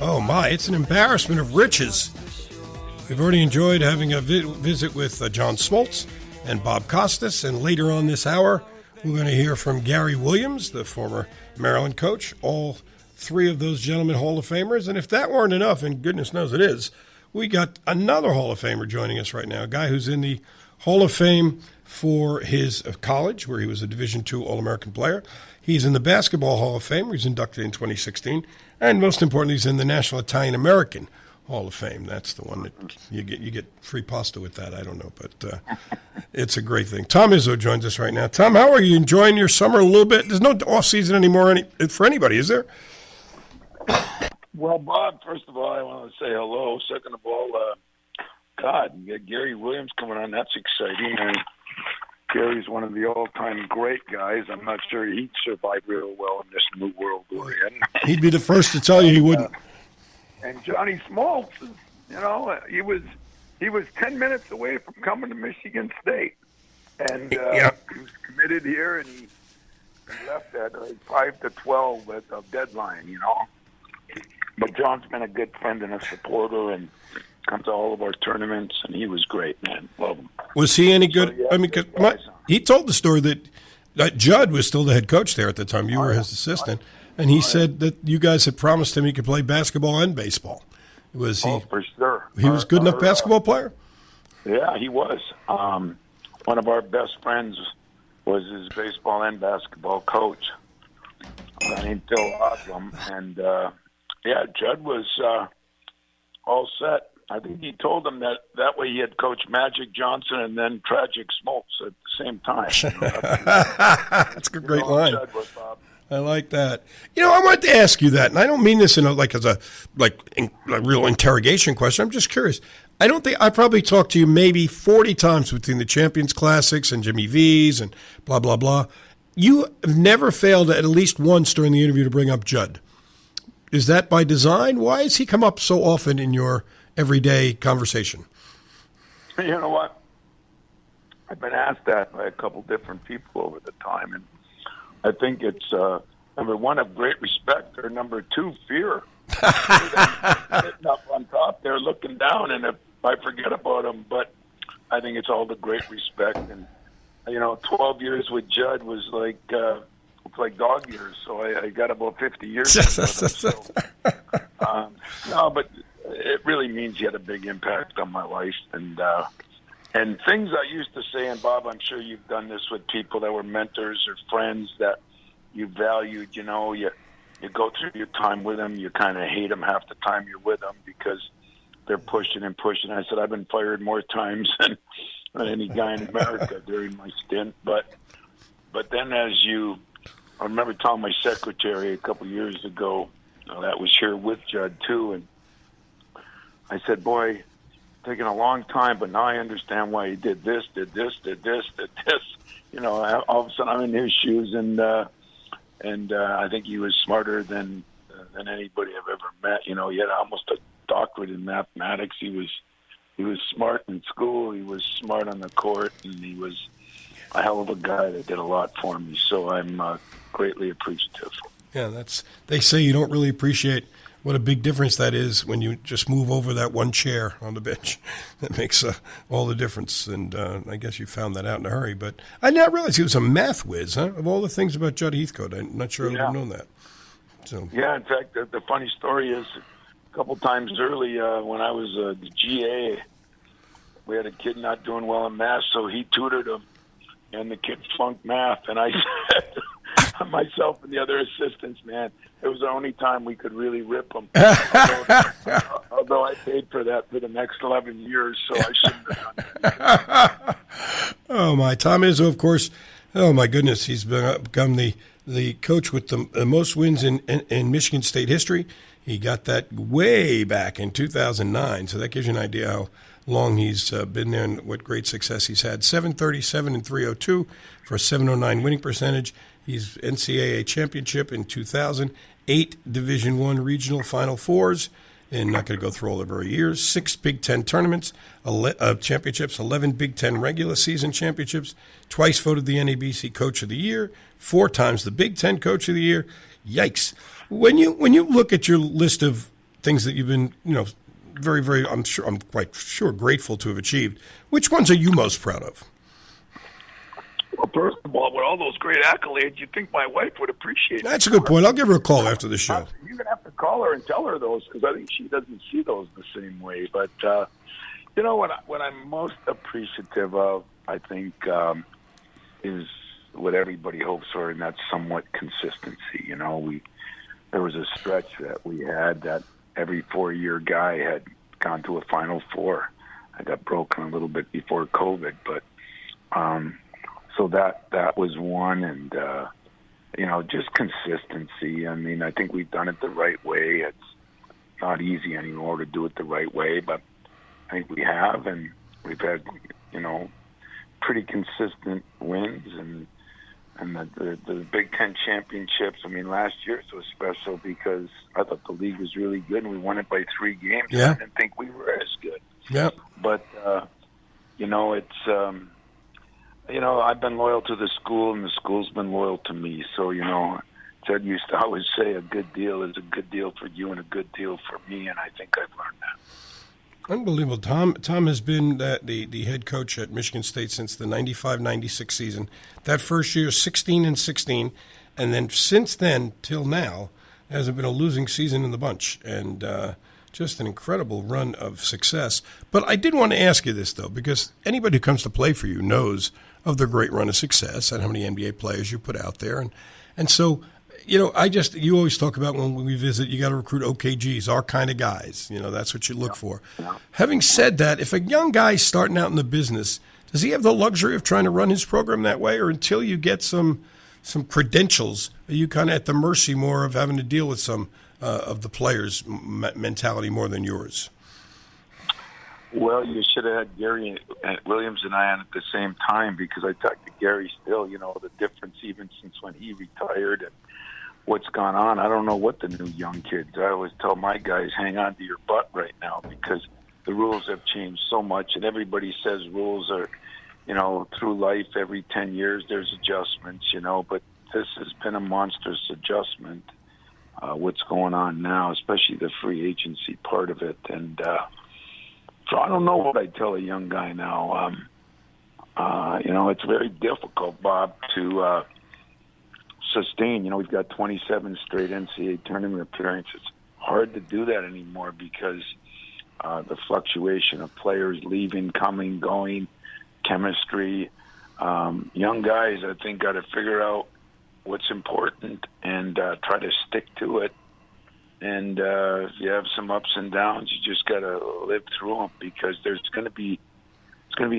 Oh my, it's an embarrassment of riches. We've already enjoyed having a visit with John Smoltz and Bob Costas, and later on this hour, we're going to hear from Gary Williams, the former Maryland coach, all three of those gentlemen Hall of Famers. And if that weren't enough, and goodness knows it is, we got another Hall of Famer joining us right now, a guy who's in the Hall of Fame for his college, where he was a Division II All-American player. He's in the Basketball Hall of Fame, where he's inducted in 2016. And most importantly, he's in the National Italian-American Hall of Fame. That's the one that you get free pasta with that. I don't know, but it's a great thing. Tom Izzo joins us right now. Tom, how are you enjoying your summer a little bit? There's no off season anymore for anybody, is there? Well, Bob, first of all, I want to say hello. Second of all, God, you got Gary Williams coming on. That's exciting. And Gary's one of the all-time great guys. I'm not sure he'd survive real well in this new world we're in. He'd be the first to tell you he wouldn't. And Johnny Smoltz, he was 10 minutes away from coming to Michigan State. And he was committed here, and he left at 5 to 12 at the deadline, But John's been a good friend and a supporter, and come to all of our tournaments, and he was great, man. Love him. Was he any good? So, yeah, he told the story that Judd was still the head coach there at the time. You were his assistant, and he said that you guys had promised him he could play basketball and baseball. Was he? Oh, for sure. He was good enough basketball player? Yeah, he was. One of our best friends was his baseball and basketball coach, a guy named Phil Oslam, and Judd was all set. I think he told him that way he had Coach Magic Johnson and then Tragic Smoltz at the same time. That's a great line. I like that. I wanted to ask you that, and I don't mean this in a real interrogation question. I'm just curious. I probably talked to you maybe 40 times between the Champions Classics and Jimmy V's and blah, blah, blah. You have never failed at least once during the interview to bring up Judd. Is that by design? Why has he come up so often in your everyday conversation? You know what? I've been asked that by a couple different people over the time, and I think it's number one, of great respect, or number two, fear. Sitting up on top there looking down, and if I forget about him, but I think it's all the great respect. And 12 years with Judd was like dog years, so I got about 50 years. No, but it really means he had a big impact on my life, and things I used to say. And Bob, I'm sure you've done this with people that were mentors or friends that you valued. You go through your time with them, you kind of hate them half the time you're with them because they're pushing and pushing. I said I've been fired more times than any guy in America during my stint, but then I remember telling my secretary a couple years ago that was here with Judd too, and I said, "Boy, taking a long time, but now I understand why he did this, did this, did this, did this." All of a sudden I'm in his shoes, and I think he was smarter than anybody I've ever met. He had almost a doctorate in mathematics. He was smart in school. He was smart on the court, and he was a hell of a guy that did a lot for me. So I'm greatly appreciative. Yeah, they say you don't really appreciate what a big difference that is when you just move over that one chair on the bench. That makes all the difference, and I guess you found that out in a hurry. But I did not realize he was a math whiz, huh? Of all the things about Judd Heathcote, I'm not sure I would have known that. So yeah, in fact, the funny story is a couple times early when I was the GA, we had a kid not doing well in math, so he tutored him, and the kid flunked math, and I said, myself and the other assistants, man, it was the only time we could really rip them. Although I paid for that for the next 11 years, so I shouldn't have done that. Oh, my. Tom Izzo, of course, oh, my goodness, he's become the coach with the most wins in Michigan State history. He got that way back in 2009, so that gives you an idea how long he's been there and what great success he's had. 737 and 302 for a 709 winning percentage. He's NCAA championship in 2000, 8 Division I regional Final Fours, and not going to go through all of our years. 6 Big Ten tournaments, championships, 11 Big Ten regular season championships, twice voted the NABC Coach of the Year, 4 times the Big Ten Coach of the Year. Yikes. When you look at your list of things that you've been, very, very, I'm quite sure, grateful to have achieved. Which ones are you most proud of? Well, first of all, with all those great accolades, you'd think my wife would appreciate it. That's a good point. I'll give her a call after the show. You're going to have to call her and tell her those, because I think she doesn't see those the same way. But, what I'm most appreciative of, I think, is what everybody hopes for, and that's somewhat consistency. There was a stretch that we had that every 4-year guy had gone to a Final Four. I got broken a little bit before COVID, but so that was one, and just consistency. I mean, I think we've done it the right way. It's not easy anymore to do it the right way, but I think we have, and we've had pretty consistent wins, and the Big Ten championships. I mean, last year was special because I thought the league was really good, and we won it by 3 games. Yeah. I didn't think we were as good. Yeah. But it's I've been loyal to the school, and the school's been loyal to me. So Ted used to always say, a good deal is a good deal for you and a good deal for me, and I think I've learned that. Unbelievable. Tom has been the head coach at Michigan State since the 95-96 season. That first year, 16-16, and then since then till now, there hasn't been a losing season in the bunch, and just an incredible run of success. But I did want to ask you this, though, because anybody who comes to play for you knows of the great run of success and how many NBA players you put out there. And so, you always talk about when we visit, you got to recruit OKGs, our kind of guys. That's what you look for. Yeah. Having said that, if a young guy's starting out in the business, does he have the luxury of trying to run his program that way? Or until you get some credentials, are you kind of at the mercy more of having to deal with some of the players' mentality more than yours? Well, you should have had Gary Williams and I on at the same time, because I talked to Gary still, the difference even since when he retired and what's gone on. I don't know what the new young kids. I always tell my guys, hang on to your butt right now, because the rules have changed so much, and everybody says rules are, through life, every 10 years there's adjustments, but this has been a monstrous adjustment, what's going on now, especially the free agency part of it. And so I don't know what I tell a young guy now. It's very difficult, Bob, to sustain. We've got 27 straight NCAA tournament appearances. It's hard to do that anymore because the fluctuation of players leaving, coming, going, chemistry. Young guys, I think, got to figure out what's important and try to stick to it. And if you have some ups and downs, you just got to live through them, because it's going to be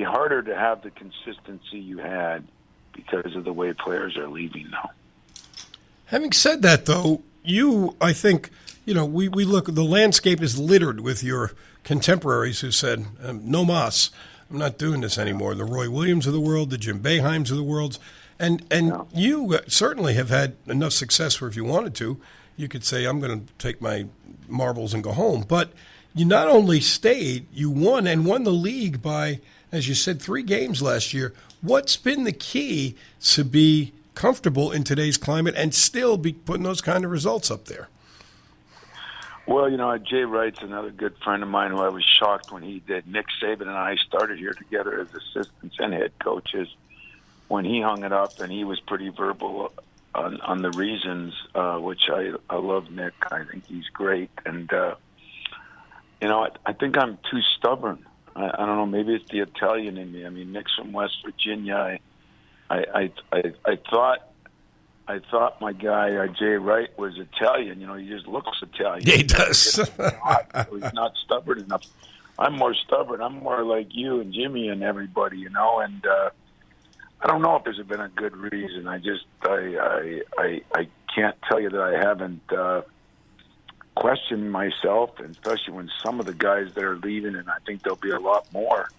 harder to have the consistency you had because of the way players are leaving now. Having said that, though, I think, we look, the landscape is littered with your contemporaries who said, no mas, I'm not doing this anymore. The Roy Williams of the world, the Jim Boeheims of the world. And you certainly have had enough success where if you wanted to, you could say, I'm going to take my marbles and go home. But you not only stayed, you won the league by, as you said, 3 games last year. What's been the key to be comfortable in today's climate and still be putting those kind of results up there? Well, Jay Wright's another good friend of mine who I was shocked when he did. Nick Saban and I started here together as assistants and head coaches when he hung it up, and he was pretty verbal on the reasons, which I love Nick. I think he's great. And, I think I'm too stubborn. I don't know, maybe it's the Italian in me. I mean, Nick's from West Virginia. I thought my guy, Jay Wright, was Italian. He just looks Italian. Yeah, he does. He's not stubborn enough. I'm more stubborn. I'm more like you and Jimmy and everybody, and I don't know if there's been a good reason. I can't tell you that I haven't questioned myself, and especially when some of the guys that are leaving, and I think there'll be a lot more,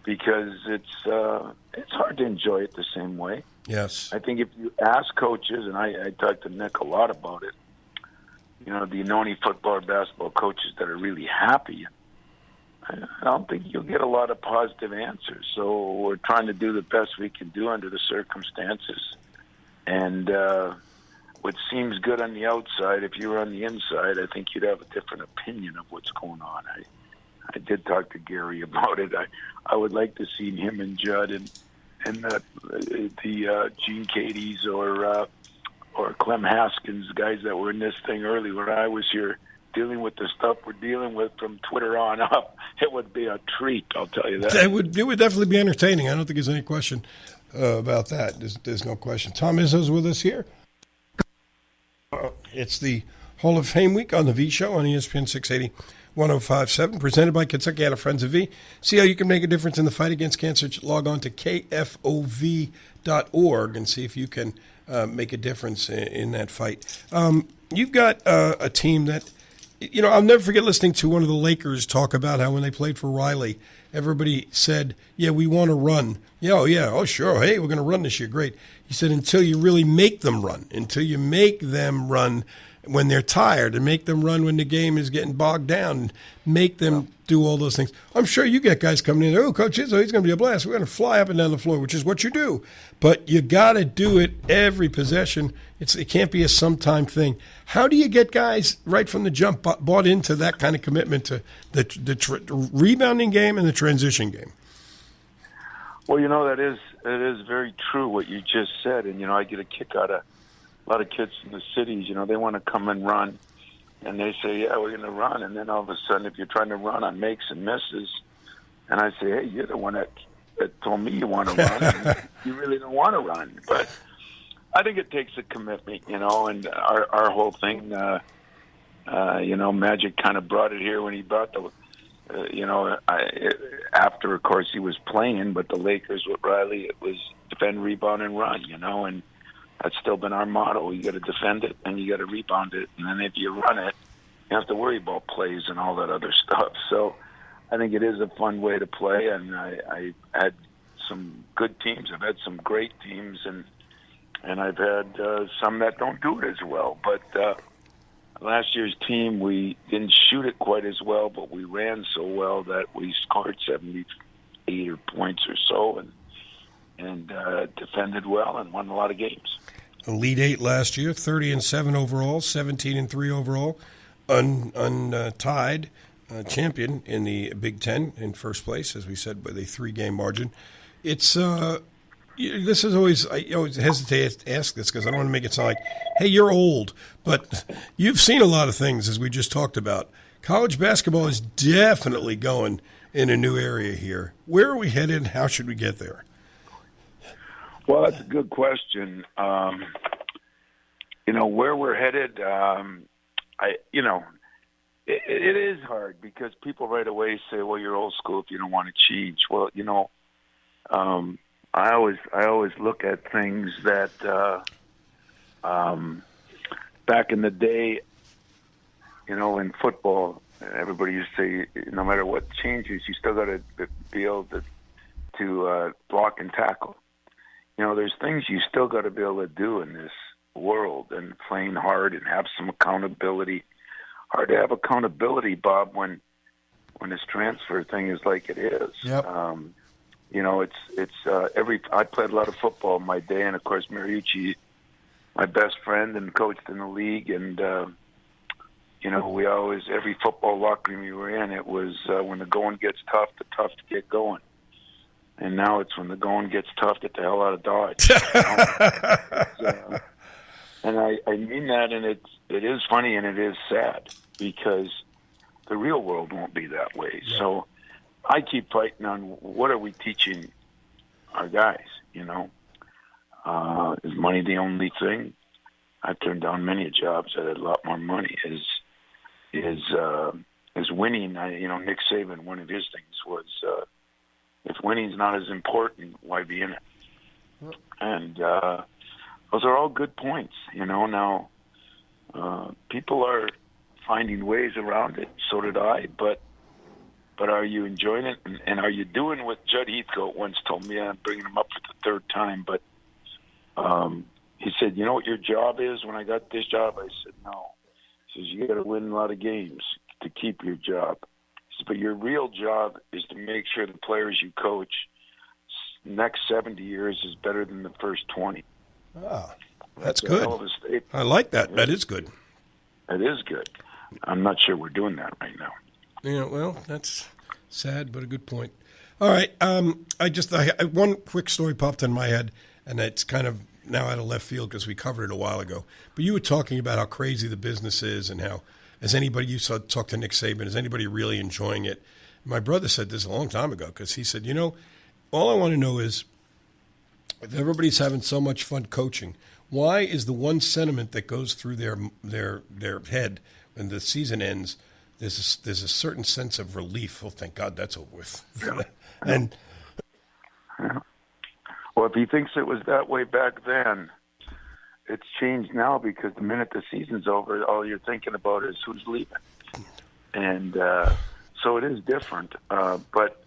because it's hard to enjoy it the same way. Yes. I think if you ask coaches, and I talked to Nick a lot about it, do you know any football or basketball coaches that are really happy? I don't think you'll get a lot of positive answers. So we're trying to do the best we can do under the circumstances. And what seems good on the outside, if you were on the inside, I think you'd have a different opinion of what's going on. I did talk to Gary about it. I would like to see him and Judd and the Gene Cadies or Clem Haskins, guys that were in this thing early when I was here, dealing with the stuff we're dealing with from Twitter on up. It would be a treat, I'll tell you that. It would definitely be entertaining. I don't think there's any question about that. There's no question. Tom Izzo's with us here. It's the Hall of Fame week on the V Show on ESPN 680 1057, presented by Kentucky Out of Friends of V. See how you can make a difference in the fight against cancer. Log on to kfov.org and see if you can make a difference in that fight. You've got a team that, I'll never forget listening to one of the Lakers talk about how when they played for Riley, everybody said, yeah, we want to run. Oh, sure. Hey, we're going to run this year. Great. He said, until you really make them run, until you make them run when they're tired and make them run when the game is getting bogged down, and make them do all those things. I'm sure you get guys coming in, Coach Izzo, he's going to be a blast. We're going to fly up and down the floor, which is what you do. But you got to do it every possession. It can't be a sometime thing. How do you get guys right from the jump bought into that kind of commitment to the rebounding game and the transition game? Well, that is very true what you just said, and I get a kick out of a lot of kids in the cities. They want to come and run, and they say, "Yeah, we're going to run," and then all of a sudden, if you're trying to run on makes and misses, and I say, "Hey, you're the one that told me you want to run, and you really don't want to run." But I think it takes a commitment, and our whole thing, Magic kind of brought it here when he brought the. After, of course, he was playing, but the Lakers with Riley, it was defend, rebound, and run, and that's still been our motto. You got to defend it, and you got to rebound it, and then if you run it, you have to worry about plays and all that other stuff. So I think it is a fun way to play, and I had some good teams. I've had some great teams, and I've had some that don't do it as well, but last year's team, we didn't shoot it quite as well, but we ran so well that we scored 78 points or so and defended well and won a lot of games. Elite Eight last year, 30-7 overall, 17-3 overall, untied champion in the Big Ten in first place, as we said, with a 3-game margin. It's this is always, I always hesitate to ask this because I don't want to make it sound like, hey, you're old. But you've seen a lot of things, as we just talked about. College basketball is definitely going in a new area here. Where are we headed and how should we get there? Well, that's a good question. Where we're headed, it is hard because people right away say, well, you're old school if you don't want to change. Well, I always look at things that back in the day, in football, everybody used to say, no matter what changes, you still got to be able to block and tackle. There's things you still got to be able to do in this world, and playing hard and have some accountability. Hard to have accountability, Bob, when this transfer thing is like it is. Yep. I played a lot of football in my day, and of course Mariucci, my best friend and coached in the league, and we always, every football locker room you were in, it was when the going gets tough, the tough to get going. And now it's when the going gets tough, get the hell out of Dodge. And I mean that, and it is funny and it is sad because the real world won't be that way. Yeah. So I keep fighting on what are we teaching our guys, Is money the only thing? I've turned down many jobs that had a lot more money. Is winning? Nick Saban, one of his things was, if winning's not as important, why be in it? And those are all good points. Now people are finding ways around it. So did I. But are you enjoying it? And are you doing what Judd Heathcote once told me? I'm bringing him up for the third time, but he said, "You know what your job is?" When I got this job, I said, "No." He says, "You got to win a lot of games to keep your job." He said, "But your real job is to make sure the players you coach next 70 years is better than the first 20. Ah. That's a good. hell of a statement. I like that. That is good. It is good. I'm not sure we're doing that right now. Yeah, well, that's sad, but a good point. All right, one quick story popped in my head, and it's kind of now out of left field because we covered it a while ago. But you were talking about how crazy the business is and how, you saw talk to Nick Saban, is anybody really enjoying it? My brother said this a long time ago because he said, all I want to know is if everybody's having so much fun coaching, why is the one sentiment that goes through their head when the season ends, there's a certain sense of relief. Oh, thank God that's over with. And well, if he thinks it was that way back then, it's changed now because the minute the season's over, all you're thinking about is who's leaving, and so it is different. But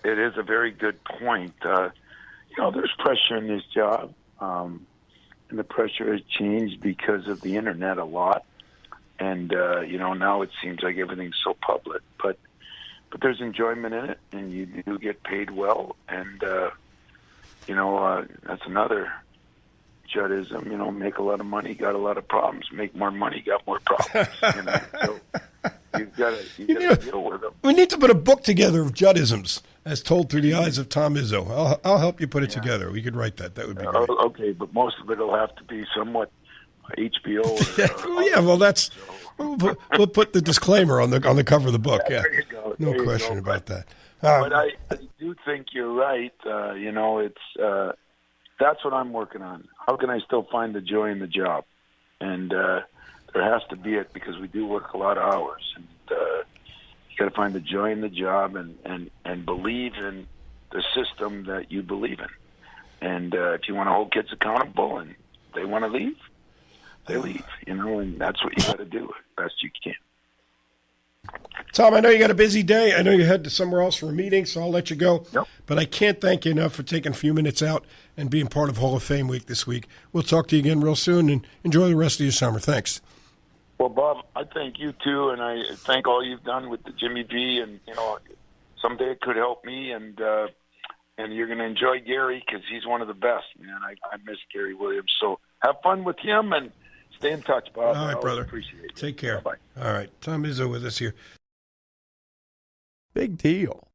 it is a very good point. There's pressure in this job, and the pressure has changed because of the internet a lot. And, now it seems like everything's so public. But there's enjoyment in it, and you do get paid well. And, that's another Juddism, make a lot of money, got a lot of problems. Make more money, got more problems. So you've got to deal with them. We need to put a book together of Juddisms as told through the eyes of Tom Izzo. I'll help you put it together. We could write that. That would be great. Okay, but most of it will have to be somewhat HBO. We'll put the disclaimer on the cover of the book. Yeah, there you go. No question about that. But I do think you're right. It's that's what I'm working on. How can I still find the joy in the job? And there has to be it because we do work a lot of hours, and you got to find the joy in the job and believe in the system that you believe in. And if you want to hold kids accountable and they want to leave, they leave, and that's what you got to do as best you can. Tom, I know you got a busy day. I know you head to somewhere else for a meeting, so I'll let you go. Yep. But I can't thank you enough for taking a few minutes out and being part of Hall of Fame week this week. We'll talk to you again real soon, and enjoy the rest of your summer. Thanks. Well, Bob, I thank you too, and I thank all you've done with the Jimmy B. And someday it could help me, and you're going to enjoy Gary because he's one of the best, man. I miss Gary Williams. So have fun with him and stay in touch, Bob. All right, brother. Appreciate it. Take care. Bye-bye. All right, Tom Izzo with us here. Big deal.